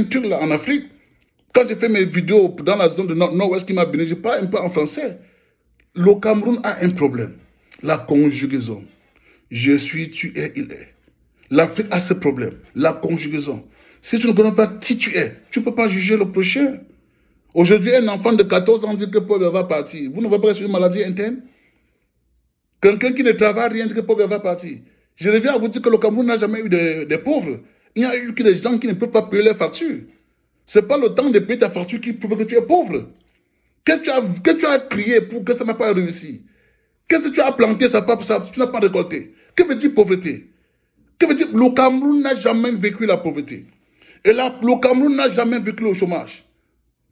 un truc là en Afrique. Quand j'ai fait mes vidéos dans la zone de Nord-Ouest qui m'a béni, je parle un peu en français. Le Cameroun a un problème. La conjugaison. Je suis, tu es, il est. L'Afrique a ce problème. La conjugaison. Si tu ne connais pas qui tu es, tu ne peux pas juger le prochain. Aujourd'hui, un enfant de 14 ans dit que Paul va partir. Vous ne voyez pas sur une maladie interne? Quelqu'un qui ne travaille rien dit que Paul va partir. Je reviens à vous dire que le Cameroun n'a jamais eu des pauvres. Il n'y a eu que des gens qui ne peuvent pas payer leurs factures. Ce n'est pas le temps de payer ta facture qui prouve que tu es pauvre. Qu'est-ce que tu as crié pour que ça n'a pas réussi? Qu'est-ce que tu as planté, ça tu n'as pas récolté? Que veut dire pauvreté? Que veut dire le Cameroun n'a jamais vécu la pauvreté? Et là, le Cameroun n'a jamais vécu le chômage.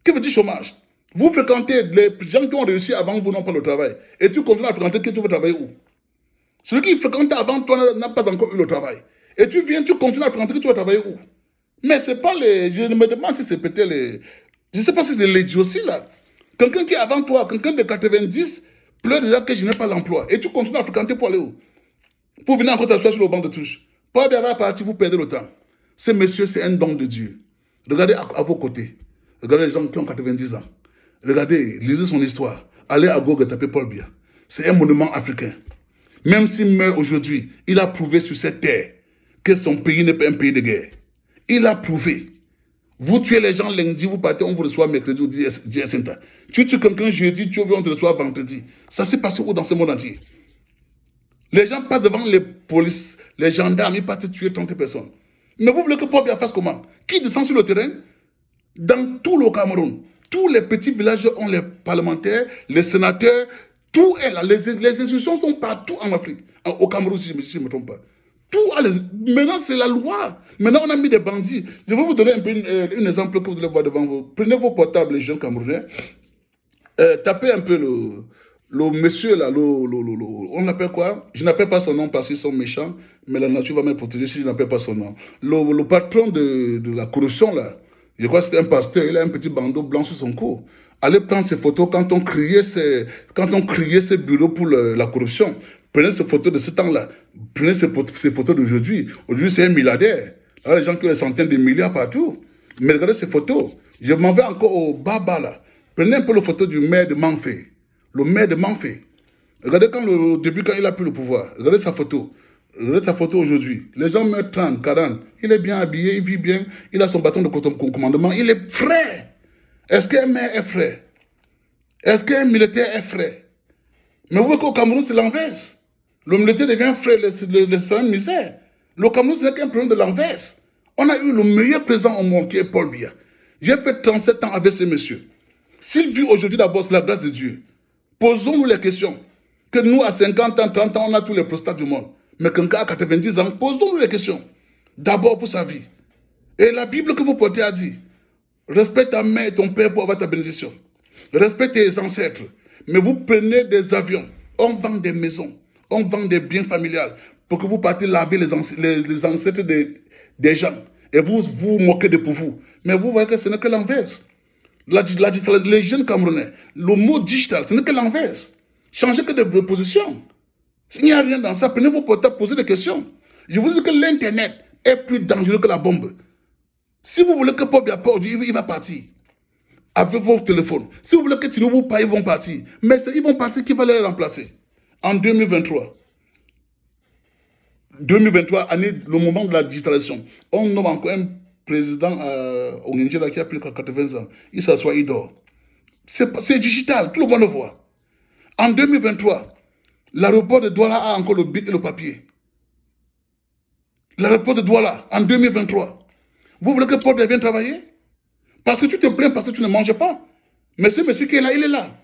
Que veut dire chômage? Vous fréquentez les gens qui ont réussi avant vous n'ont pas le travail. Et tu continues à fréquenter que tu veux travailler où? Celui qui fréquentait avant toi n'a pas encore eu le travail. Et tu viens, tu continues à fréquenter que tu vas travailler où? Mais c'est pas les... Je me demande si c'est peut-être les... Je ne sais pas si c'est les aussi là. Quelqu'un qui est avant toi, quelqu'un de 90, pleure déjà que je n'ai pas l'emploi. Et tu continues à fréquenter pour aller où? Pour venir encore t'asseoir sur le banc de touche. Pas bien va partir, vous perdez le temps. Ce monsieur, c'est un don de Dieu. Regardez à vos côtés. Regardez les gens qui ont 90 ans. Regardez, lisez son histoire. Allez à Google, tapez Paul Biya. C'est un monument africain. Même s'il meurt aujourd'hui, il a prouvé sur cette terre que son pays n'est pas un pays de guerre. Il a prouvé. Vous tuez les gens lundi, vous partez, on vous reçoit mercredi ou dimanche Saint. Tu tues quelqu'un jeudi, tu veux, on te reçoit vendredi. Ça s'est passé où dans ce monde entier? Les gens passent devant les polices, les gendarmes, ils partent tuer 30 personnes. Mais vous voulez que Paul Biya fasse comment? Qui descend sur le terrain? Dans tout le Cameroun, tous les petits villages ont les parlementaires, les sénateurs, tout est là. Les institutions sont partout en Afrique. Au Cameroun, si je ne me trompe pas. Maintenant, c'est la loi. Maintenant, on a mis des bandits. Je vais vous donner un peu un exemple que vous allez voir devant vous. Prenez vos portables, les jeunes Camerounais. Tapez un peu le monsieur là, on l'appelle quoi? Je n'appelle pas son nom parce qu'ils sont méchants, mais la nature va me protéger si je n'appelle pas son nom. Le patron de la corruption là, je crois que c'était un pasteur, il a un petit bandeau blanc sur son cou. Allez prendre ces photos quand on criait ces bureaux pour la corruption. Prenez ces photos de ce temps-là. Prenez ces photos d'aujourd'hui. Aujourd'hui, c'est un milliardaire. Là, les gens qui ont des centaines de milliards partout. Mais regardez ces photos. Je m'en vais encore au Baba là. Prenez un peu la photo du maire de Manfé. Le maire de Manfé. Regardez au début, quand il a pris le pouvoir. Regardez sa photo. Regardez sa photo aujourd'hui. Les gens meurent 30, 40. Il est bien habillé, il vit bien. Il a son bâton de commandement. Il est frais. Est-ce qu'un maire est frais? Est-ce qu'un militaire est frais? Mais vous voyez qu'au Cameroun, c'est l'inverse. Le militaire devient frais, c'est une misère. Le Cameroun, ce n'est qu'un problème de l'inverse. On a eu le meilleur président au monde qui est Paul Biya. J'ai fait 37 ans avec ce monsieur. S'il vit aujourd'hui d'abord, c'est la grâce de Dieu. Posons-nous les questions. Que nous, à 50 ans, 30 ans, on a tous les prostates du monde. Mais quelqu'un à 90 ans, posons-nous les questions. D'abord pour sa vie. Et la Bible que vous portez a dit, respecte ta mère et ton père pour avoir ta bénédiction. Respecte tes ancêtres. Mais vous prenez des avions, on vend des maisons, on vend des biens familiales pour que vous partiez laver les ancêtres des gens. Et vous vous moquez de pour vous. Mais vous voyez que ce n'est que l'inverse. Les jeunes Camerounais, le mot digital, ce n'est que l'inverse. Changez que de position. S'il n'y a rien dans ça, prenez vos portables, posez des questions. Je vous dis que l'Internet est plus dangereux que la bombe. Si vous voulez que Paul Biya parte, il va partir. Avec vos téléphones. Si vous voulez que Tinubu parte, ils vont partir. Mais ils vont partir, qui va les remplacer? En 2023. 2023, année, le moment de la digitalisation. On nomme encore un président au Nigeria qui a plus de 80 ans. Il s'assoit, il dort. C'est digital, tout le monde le voit. En 2023, l'aéroport de Douala a encore le bic et le papier. L'aéroport de Douala, en 2023. Vous voulez que Paul Biya vienne travailler? Parce que tu te plains parce que tu ne manges pas. Mais ce monsieur qui est là, il est là.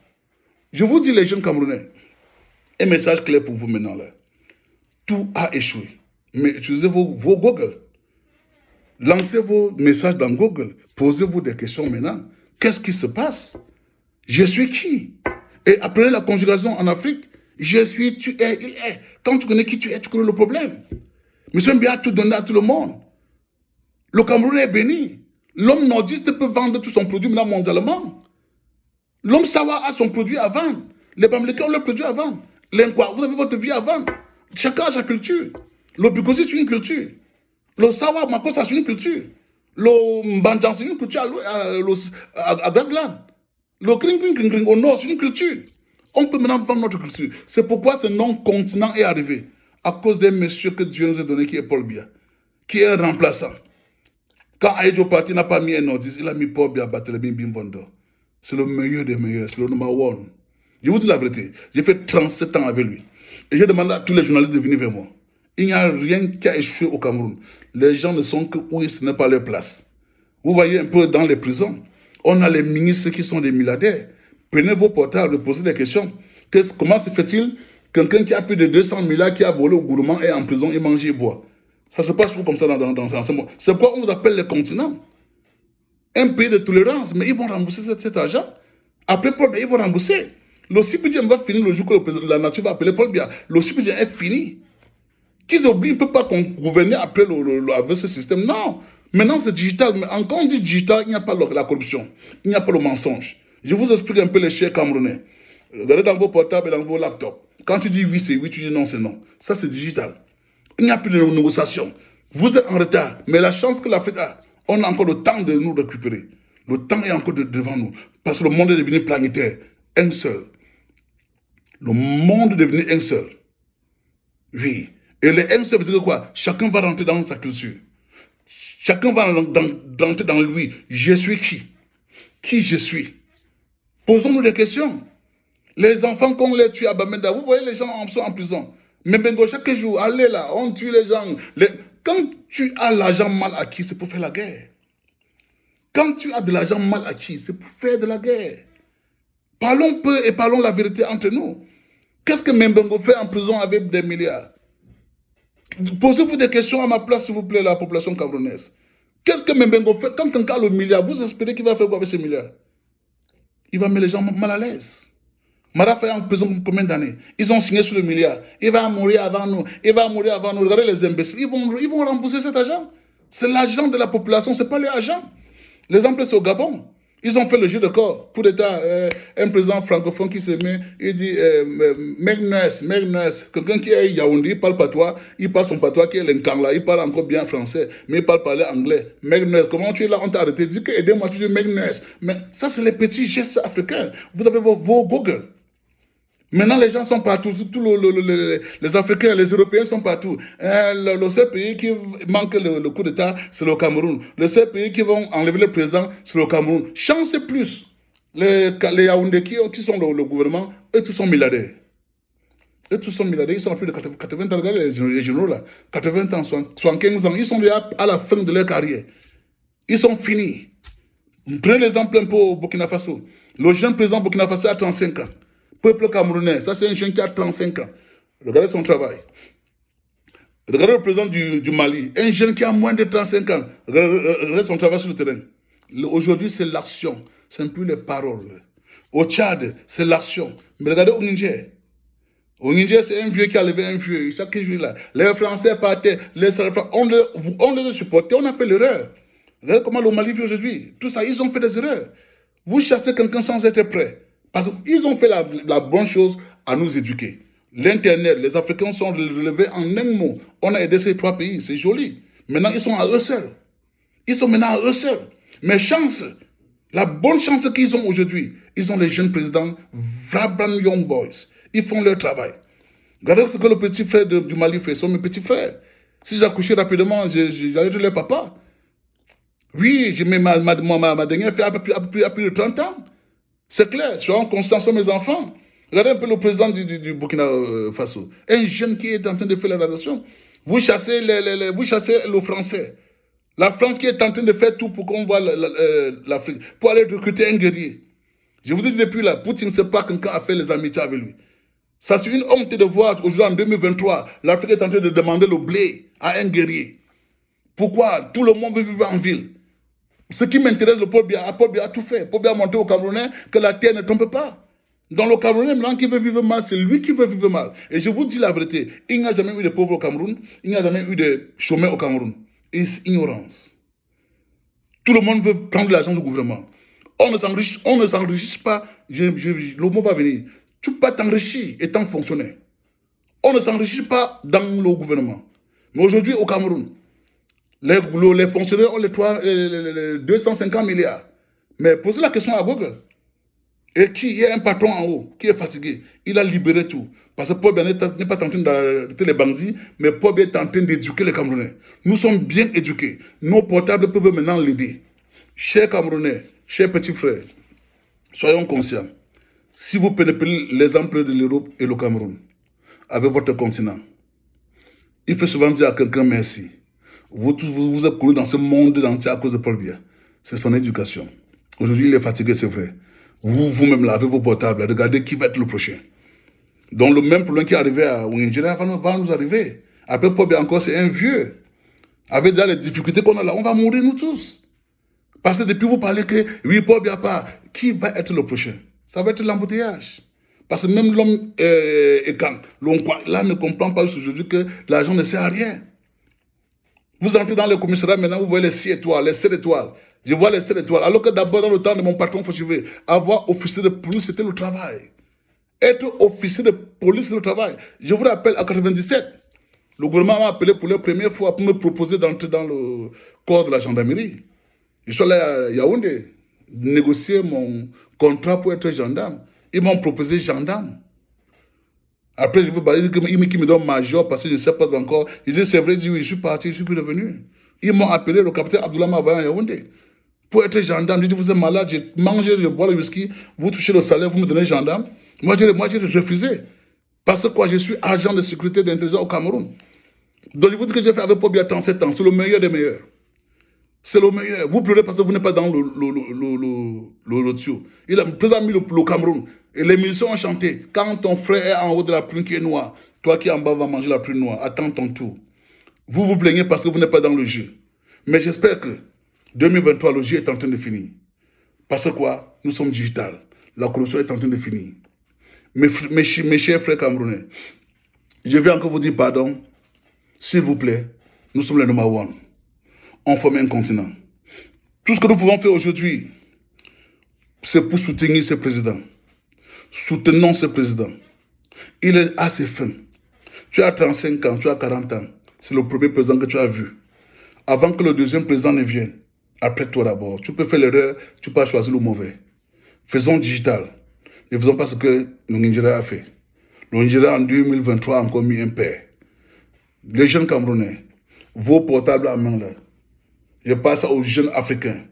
Je vous dis, les jeunes Camerounais, un message clair pour vous maintenant là. Tout a échoué. Mais utilisez vos Google. Lancez vos messages dans Google. Posez-vous des questions maintenant. Qu'est-ce qui se passe? Je suis qui? Et apprenez la conjugaison en Afrique. Je suis, tu es, il est. Quand tu connais qui tu es, tu connais le problème. Monsieur Biya a tout donné à tout le monde. Le Cameroun est béni. L'homme nordiste peut vendre tout son produit maintenant mondialement. L'homme Sawa a son produit à vendre. Les Bamileke ont leur produit à vendre. L'Inkwa, vous avez votre vie à vendre. Chacun a sa culture. Le Bikosi, c'est une culture. Le Sawa Makossa, c'est une culture. Le Mbandjan, c'est une culture à Gazlan. Le kring kring kring kring au nord, c'est une culture. On peut maintenant vendre notre culture. C'est pourquoi ce non-continent est arrivé. À cause d'un monsieur que Dieu nous a donné qui est Paul Biya, qui est un remplaçant. Quand Aïdjo Parti n'a pas mis un notice, il a mis Paul Biya Barthélémy Bimvondo. C'est le meilleur des meilleurs, c'est le number one. Je vous dis la vérité, j'ai fait 37 ans avec lui. Et j'ai demandé à tous les journalistes de venir vers moi. Il n'y a rien qui a échoué au Cameroun. Les gens ne sont que où ce n'est pas leur place. Vous voyez un peu dans les prisons, on a les ministres qui sont des milliardaires. Prenez vos portables, posez des questions. Comment se fait-il quelqu'un qui a plus de 200 milliards, qui a volé au gouvernement, est en prison, il mange et boit? Ça se passe comme ça dans ce monde. C'est pourquoi on vous appelle les continents. Un pays de tolérance, mais ils vont rembourser cet argent. Après Paul Biya, ils vont rembourser. Le CPDM va finir le jour que la nature va appeler Paul Biya. Le CPDM est fini. Qu'ils oublient, on ne peut pas gouverner après avec ce système. Non. Maintenant, c'est digital. Mais quand on dit digital, il n'y a pas la corruption. Il n'y a pas le mensonge. Je vous explique un peu les chers camerounais. Regardez dans vos portables et dans vos laptops. Quand tu dis oui, c'est oui, tu dis non, c'est non. Ça, c'est digital. Il n'y a plus de négociation. Vous êtes en retard. Mais la chance que l'Afrique a, on a encore le temps de nous récupérer. Le temps est encore devant nous. Parce que le monde est devenu planétaire. Un seul. Le monde est devenu un seul. Oui. Et le un seul veut dire quoi? Chacun va rentrer dans sa culture. Chacun va rentrer dans lui. Je suis qui? Qui je suis? Posons-nous des questions. Les enfants qu'on les tue à Bamenda, vous voyez les gens sont en prison. Mais Bengo, chaque jour, allez là, on tue les gens. Quand tu as l'argent mal acquis, c'est pour faire la guerre. Quand tu as de l'argent mal acquis, c'est pour faire de la guerre. Parlons peu et parlons la vérité entre nous. Qu'est-ce que Membengo fait en prison avec des milliards? Posez-vous des questions à ma place, s'il vous plaît, la population camerounaise. Qu'est-ce que Membengo fait? Quand quelqu'un a le milliard, vous espérez qu'il va faire quoi avec ces milliards? Il va mettre les gens mal à l'aise. Mara fait en prison combien d'années? Ils ont signé sur le milliard. Il va mourir avant nous. Il va mourir avant nous. Regardez les imbéciles. Ils vont rembourser cet argent. C'est l'argent de la population, ce n'est pas l'argent. L'exemple, c'est au Gabon. Ils ont fait le jeu de corps. Coup d'État, un président francophone qui se met, il dit Megnes, quelqu'un qui est Yaoundé, il parle patois, il parle son patois qui est l'Nkangla, il parle encore bien français, mais il parler anglais. Megnes, comment tu es là? On t'a arrêté. Dis que aidez-moi, tu dis Megnes. Mais ça, c'est les petits gestes africains. Vous avez vos Google. Maintenant, les gens sont partout. Les Africains, les Européens sont partout. Le seul pays qui manque le coup d'État, c'est le Cameroun. Le seul pays qui vont enlever le président, c'est le Cameroun. Chance plus. Les Yaoundé qui sont le gouvernement, eux tous sont milliardaires. Eux tous sont milliardaires. Ils sont à plus de 80 ans. Regardez les généraux là. 80 ans, 75 ans. Ils sont déjà à la fin de leur carrière. Ils sont finis. Prenez l'exemple un peu au Burkina Faso. Le jeune président Burkina Faso a 35 ans. Peuple camerounais, ça c'est un jeune qui a 35 ans. Regardez son travail. Regardez le président du Mali, un jeune qui a moins de 35 ans. Regardez son travail sur le terrain. Aujourd'hui, c'est l'action, ce n'est plus les paroles. Au Tchad, c'est l'action. Mais regardez au Niger. Au Niger, c'est un vieux qui a levé un vieux. Chaque jour là, les Français partaient, on les a supportés, on a fait l'erreur. Regardez comment le Mali vit aujourd'hui. Tout ça, ils ont fait des erreurs. Vous chassez quelqu'un sans être prêt. Parce qu'ils ont fait la bonne chose à nous éduquer. L'Internet, les Africains sont relevés en un mot. On a aidé ces 3 pays, c'est joli. Maintenant, ils sont à eux seuls. Ils sont maintenant à eux seuls. Mais chance, la bonne chance qu'ils ont aujourd'hui, ils ont les jeunes présidents, vibrant young boys. Ils font leur travail. Regardez ce que le petit frère du Mali fait, ce sont mes petits frères. Si j'accouchais rapidement, j'allais tuer leur papa. Oui, ma dernière fille a plus de 30 ans. C'est clair, soyons constants, sont mes enfants. Regardez un peu le président du Burkina Faso. Un jeune qui est en train de faire la radiation. Vous chassez le français. La France qui est en train de faire tout pour qu'on voit l'Afrique. Pour aller recruter un guerrier. Je vous ai dit depuis là, Poutine ne sait pas quelqu'un a fait les amitiés avec lui. Ça c'est une honte de voir aujourd'hui en 2023, l'Afrique est en train de demander le blé à un guerrier. Pourquoi? Tout le monde veut vivre en ville. Ce qui m'intéresse, Paul Biya a tout fait. Paul Biya a montré au Camerounais que la terre ne trompe pas. Dans le Camerounais, maintenant qui veut vivre mal, c'est lui qui veut vivre mal. Et je vous dis la vérité, il n'y a jamais eu de pauvres au Cameroun, il n'y a jamais eu de chômeurs au Cameroun. Et c'est ignorance. Tout le monde veut prendre l'argent du gouvernement. On ne s'enrichit pas, le mot va venir. Tu peux pas t'enrichir étant fonctionnaire. On ne s'enrichit pas dans le gouvernement. Mais aujourd'hui, au Cameroun, Les fonctionnaires ont les 250 milliards. Mais posez la question à Google. Et qui est un patron en haut, qui est fatigué, il a libéré tout. Parce que Paul Biya n'est pas en train d'arrêter les bandits, mais Paul Biya est en train d'éduquer les Camerounais. Nous sommes bien éduqués. Nos portables peuvent maintenant l'aider. Chers Camerounais, chers petits frères, soyons conscients. Si vous prenez l'exemple de l'Europe et le Cameroun, avec votre continent, il faut souvent dire à quelqu'un merci. Vous êtes couru dans ce monde entier à cause de Paul Biya. C'est son éducation. Aujourd'hui, il est fatigué, c'est vrai. Vous-même, là, avec vos portables, regardez qui va être le prochain. Donc, le même problème qui est arrivé à Ouingéra va nous arriver. Après, Paul Biya encore, c'est un vieux. Avec déjà les difficultés qu'on a là, on va mourir, nous tous. Parce que depuis vous parlez que, oui, Paul Biya pas, qui va être le prochain? Ça va être l'embouteillage. Parce que même l'homme là ne comprend pas aujourd'hui que l'argent ne sert à rien. Vous entrez dans le commissariat maintenant, vous voyez les 6 étoiles, les 7 étoiles. Je vois les 7 étoiles. Alors que d'abord, dans le temps de mon patron Fauchivé, avoir officier de police, c'était le travail. Être officier de police, c'est le travail. Je vous rappelle, en 97, le gouvernement m'a appelé pour la première fois pour me proposer d'entrer dans le corps de la gendarmerie. Je suis allé à Yaoundé, négocier mon contrat pour être gendarme. Ils m'ont proposé gendarme. Après, je veux parler, ils me donnent major parce que je ne sais pas encore. Ils disent, c'est vrai, je dis, oui, je suis parti, je suis plus revenu. Ils m'ont appelé, le capitaine Abdoulaye m'a envoyé à Yaoundé. Pour être gendarme, je dis, vous êtes malade, j'ai mangé, je bois le whisky, vous touchez le salaire, vous me donnez gendarme. Moi, j'ai refusé. Parce que quoi, je suis agent de sécurité d'intelligence au Cameroun. Donc, je vous dis que j'ai fait avec Paul Biya 37 ans, c'est le meilleur des meilleurs. C'est le meilleur. Vous pleurez parce que vous n'êtes pas dans le tuyau. Il a président mis le Cameroun. Et les musiciens ont chanté. Quand ton frère est en haut de la prune qui est noire, toi qui en bas vas manger la prune noire. Attends ton tour. Vous vous plaignez parce que vous n'êtes pas dans le jeu. Mais j'espère que 2023, le jeu est en train de finir. Parce que quoi? Nous sommes digital. La corruption est en train de finir. Mes chers frères camerounais, je vais encore vous dire pardon. S'il vous plaît, nous sommes les number one. On forme un continent. Tout ce que nous pouvons faire aujourd'hui, c'est pour soutenir ce président. Soutenons ce président. Il est assez fin. Tu as 35 ans, tu as 40 ans. C'est le premier président que tu as vu. Avant que le deuxième président ne vienne, après toi d'abord. Tu peux faire l'erreur, tu peux choisir le mauvais. Faisons digital. Ne faisons pas ce que le Nigeria a fait. Le Nigeria en 2023 a encore mis un père. Les jeunes Camerounais, vos portables en main là. Je passe aux jeunes Africains.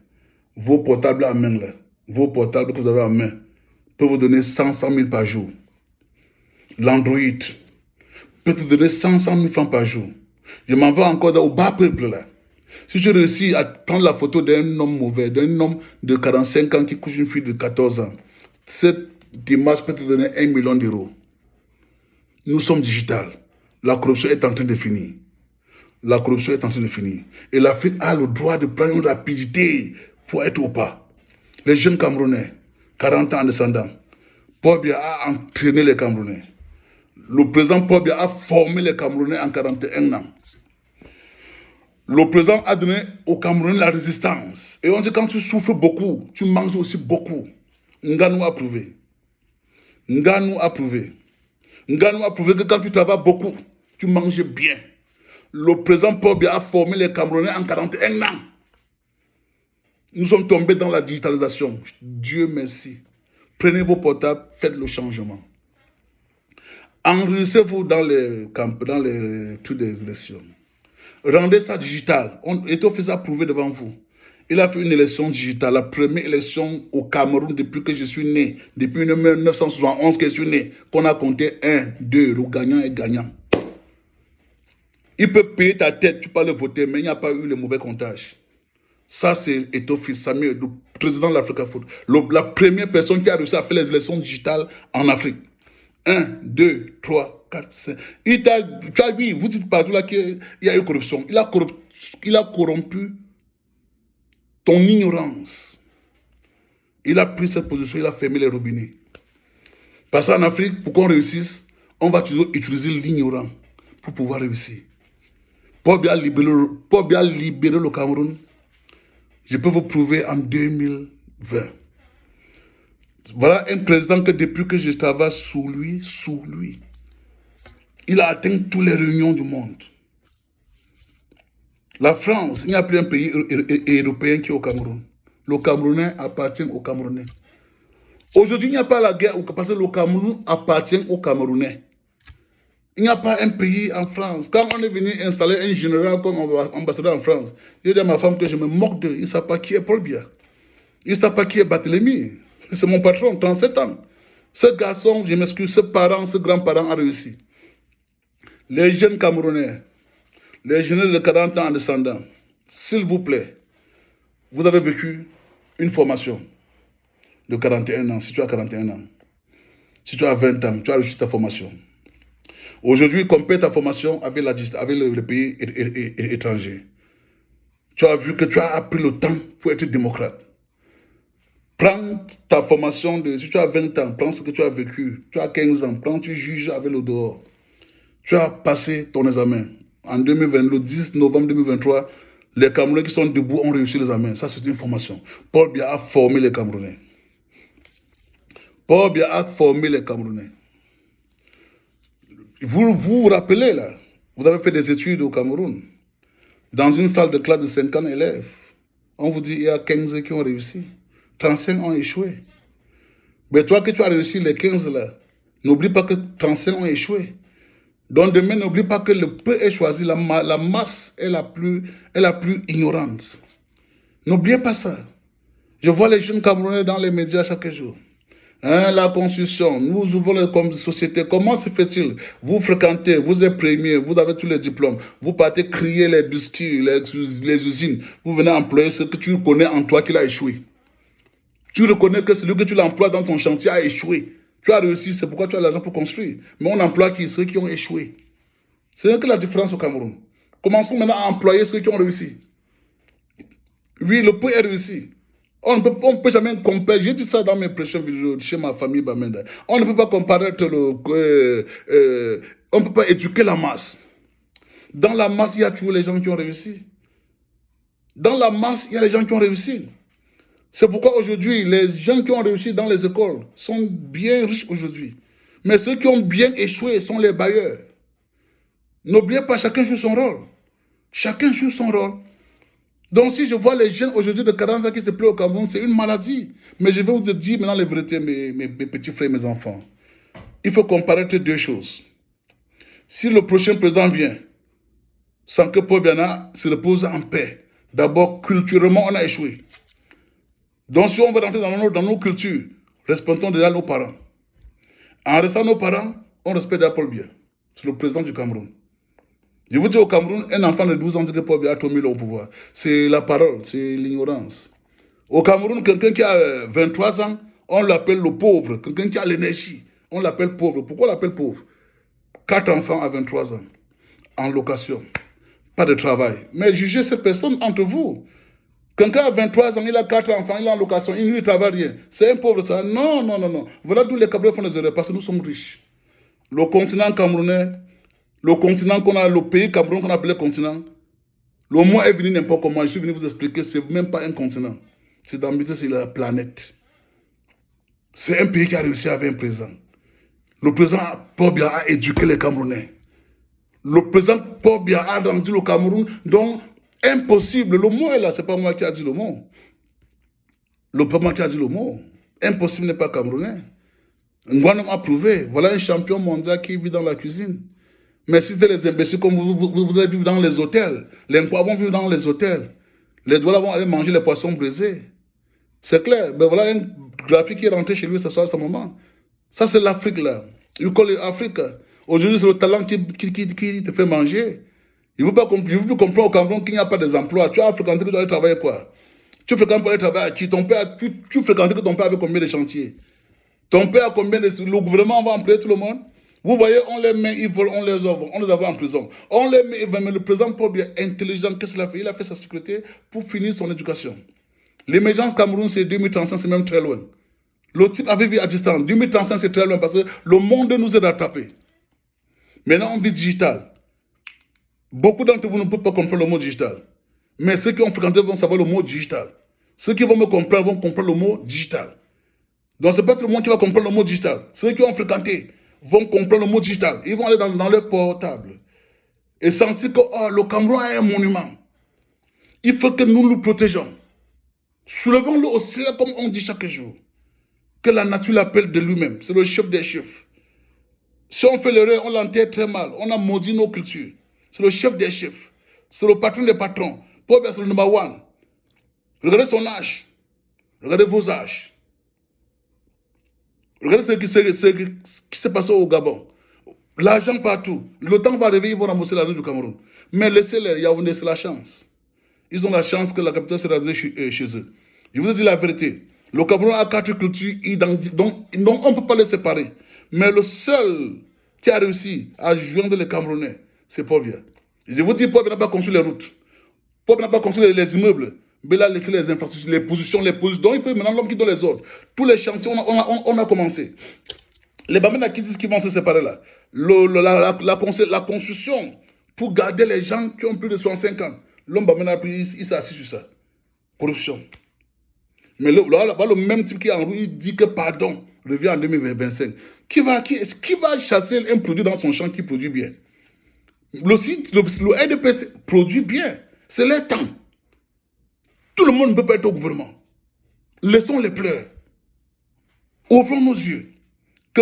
Vos portables en main là. Vos portables que vous avez en main peuvent vous donner 100 000 par jour. L'Android peut te donner 100 000 francs par jour. Je m'en vais encore au bas peuple là. Si je réussis à prendre la photo d'un homme mauvais, d'un homme de 45 ans qui couche une fille de 14 ans, cette image peut te donner 1 million d'euros. Nous sommes digital. La corruption est en train de finir. La corruption est en train de finir. Et l'Afrique a le droit de prendre une rapidité pour être au pas. Les jeunes Camerounais, 40 ans en descendant, Paul Biya a entraîné les Camerounais. Le président Paul Biya a formé les Camerounais en 41 ans. Le président a donné aux Camerounais la résistance. Et on dit quand tu souffres beaucoup, tu manges aussi beaucoup. Nganou a prouvé. Nganou a prouvé. Nganou a prouvé que quand tu travailles beaucoup, tu manges bien. Le président Paul Biya a formé les Camerounais en 41 ans. Nous sommes tombés dans la digitalisation. Dieu merci. Prenez vos portables, faites le changement. Enregistrez-vous dans les trucs des élections. Rendez ça digital. Eto'o a prouvé devant vous. Il a fait une élection digitale, la première élection au Cameroun depuis que je suis né, depuis 1971 que je suis né, qu'on a compté 1, 2, le gagnant est gagnant. Il peut payer ta tête, tu peux le voter, mais il n'y a pas eu le mauvais comptage. Ça, c'est Eto'o Sami, le président de l'Africa Foot. La première personne qui a réussi à faire les élections digitales en Afrique. 1, 2, 3, 4, 5. Tu as vu, vous dites partout là qu'il y a eu corruption. Il a corrompu ton ignorance. Il a pris cette position, il a fermé les robinets. Parce qu'en Afrique, pour qu'on réussisse, on va toujours utiliser l'ignorant pour pouvoir réussir. Pour bien libérer le Cameroun, je peux vous prouver en 2020. Voilà un président que depuis que je travaille sous lui, il a atteint toutes les réunions du monde. La France, il n'y a plus un pays européen qui est au Cameroun. Le Camerounais appartient aux Camerounais. Aujourd'hui, il n'y a pas la guerre parce que le Cameroun appartient aux Camerounais. Il n'y a pas un pays en France. Quand on est venu installer un général comme ambassadeur en France, j'ai dit à ma femme que je me moque d'eux. Il ne savent pas qui est Paul Biya. Il ne savent pas qui est Barthélemy. C'est mon patron, 37 ans. Ce garçon, je m'excuse, ce parent, ce grand-parent a réussi. Les jeunes Camerounais, les jeunes de 40 ans en descendant, s'il vous plaît, vous avez vécu une formation de 41 ans, si tu as 41 ans. Si tu as 20 ans, tu as reçu ta formation. Aujourd'hui, complète ta formation avec le pays étranger. Tu as vu que tu as appris le temps pour être démocrate. Prends ta formation si tu as 20 ans, prends ce que tu as vécu. Tu as 15 ans, prends, tu juges avec le dehors. Tu as passé ton examen. En 2020, le 10 novembre 2023, les Camerounais qui sont debout ont réussi l'examen. Ça, c'est une formation. Paul Biya a formé les Camerounais. Paul Biya a formé les Camerounais. Vous rappelez là, vous avez fait des études au Cameroun. Dans une salle de classe de 50 élèves, on vous dit qu'il y a 15 qui ont réussi. 35 ont échoué. Mais toi que tu as réussi les 15 là, n'oublie pas que 35 ont échoué. Donc demain, n'oublie pas que le peu est choisi, la masse est la plus ignorante. N'oubliez pas ça. Je vois les jeunes Camerounais dans les médias chaque jour. Hein, la Constitution, nous ouvrons comme société. Comment se fait-il? Vous fréquentez, vous êtes premier, vous avez tous les diplômes. Vous partez crier les biscuits, les usines. Vous venez employer ce que tu connais en toi qu'il a échoué. Tu reconnais que celui que tu l'emploies dans ton chantier a échoué. Tu as réussi, c'est pourquoi tu as l'argent pour construire. Mais on emploie ceux qui ont échoué. C'est que la différence au Cameroun. Commençons maintenant à employer ceux qui ont réussi. Oui, le peu est réussi. On ne peut jamais comparer. J'ai dit ça dans mes prochaines vidéos chez ma famille Bamenda. On ne peut pas comparer on ne peut pas éduquer la masse. Dans la masse, il y a toujours les gens qui ont réussi. Dans la masse, il y a les gens qui ont réussi. C'est pourquoi aujourd'hui, les gens qui ont réussi dans les écoles sont bien riches aujourd'hui. Mais ceux qui ont bien échoué sont les bailleurs. N'oubliez pas, chacun joue son rôle. Chacun joue son rôle. Donc si je vois les jeunes aujourd'hui de 40 ans qui se plaignent au Cameroun, c'est une maladie. Mais je vais vous dire maintenant les vérités, mes petits frères, mes enfants. Il faut comparer deux choses. Si le prochain président vient, sans que Paul Biya se repose en paix, d'abord, culturellement, on a échoué. Donc si on veut rentrer dans nos cultures, respectons déjà nos parents. En restant nos parents, on respecte déjà Paul Biya. C'est le président du Cameroun. Je vous dis au Cameroun, un enfant de 12 ans dit que Paul Biya a tombé au pouvoir. C'est la parole, c'est l'ignorance. Au Cameroun, quelqu'un qui a 23 ans, on l'appelle le pauvre. Quelqu'un qui a l'énergie, on l'appelle pauvre. Pourquoi on l'appelle pauvre? 4 enfants à 23 ans, en location, pas de travail. Mais jugez cette personne entre vous. Quelqu'un a 23 ans, il a 4 enfants, il est en location, il ne travaille rien. C'est un pauvre ça. Non, non, non, non. Voilà d'où les Camerounais font des erreurs, parce que nous sommes riches. Le continent camerounais, le continent qu'on a, le pays Cameroun qu'on a appelé continent, le mot est venu n'importe comment. Je suis venu vous expliquer, c'est même pas un continent. C'est d'habiter sur la planète. C'est un pays qui a réussi avec un président. Le président Paul Biya a éduqué les Camerounais. Le président Paul Biya a rendu le Cameroun, donc impossible. Le mot est là, c'est pas moi qui a dit le mot. Le pas moi qui a dit le mot. Impossible n'est pas camerounais. Ngouanom a prouvé. Voilà un champion mondial qui vit dans la cuisine. Mais si c'était les imbéciles comme vous allez vivre dans les hôtels, les Nkwa vont vivre dans les hôtels, les Douala vont aller manger les poissons brisés. C'est clair. Ben voilà un graphique qui est rentré chez lui ce soir à ce moment. Ça, c'est l'Afrique là. You call it Africa. Aujourd'hui, c'est le talent qui te fait manger. Il ne veut plus comprendre au Cameroun qu'il n'y a pas des emplois. Tu as fréquenté que tu dois aller travailler quoi? Tu fréquentes pour aller travailler à qui? Ton père, tu fréquentes que ton père avait combien de chantiers? Ton père a combien de... Le gouvernement va employer tout le monde? Vous voyez, on les met, ils volent, on les ouvre, on les envoie en prison. On les met, mais le président Paul Biya intelligent, qu'est-ce qu'il a fait? Il a fait sa sécurité pour finir son éducation. L'émergence Cameroun, c'est 2035, c'est même très loin. Le type avait vu à distance. 2035, c'est très loin parce que le monde nous est rattrapé. Maintenant, on vit digital. Beaucoup d'entre vous ne peuvent pas comprendre le mot digital. Mais ceux qui ont fréquenté vont savoir le mot digital. Ceux qui vont me comprendre vont comprendre le mot digital. Donc, ce n'est pas tout le monde qui va comprendre le mot digital. Ceux qui ont fréquenté vont comprendre le mot digital. Ils vont aller dans leur portable et sentir que le Cameroun est un monument. Il faut que nous nous protégeons. Soulevons-le au ciel comme on dit chaque jour. Que la nature l'appelle de lui-même. C'est le chef des chefs. Si on fait l'erreur, on l'enterre très mal. On a maudit nos cultures. C'est le chef des chefs. C'est le patron des patrons. Paul Biya, c'est le number one. Regardez son âge. Regardez vos âges. Regardez ce qui s'est passé au Gabon. L'argent partout. Le temps va arriver, ils vont ramasser l'argent du Cameroun. Mais laissez-les, Yaoundé, c'est la chance. Ils ont la chance que la capitale se rasée chez eux. Je vous ai dit la vérité. Le Cameroun a 4 cultures dont on ne peut pas les séparer. Mais le seul qui a réussi à joindre les Camerounais, c'est Paul Biya. Je vous dis, Paul Biya n'a pas construit les routes. Paul Biya n'a pas construit les immeubles. Mais il a laissé les infrastructures, les positions. Donc il faut maintenant l'homme qui donne les ordres. Tous les chantiers, on a commencé. Les Bamena qui disent qu'ils vont se séparer là. La construction pour garder les gens qui ont plus de 65 ans. L'homme Bamena, il s'est assis sur ça. Corruption. Mais le même type qui est en roue, il dit que pardon, revient en 2025. Qui va chasser un produit dans son champ qui produit bien? Le RDP produit bien. C'est leur temps. Tout le monde ne peut pas être au gouvernement. Laissons les pleurs. Ouvrons nos yeux.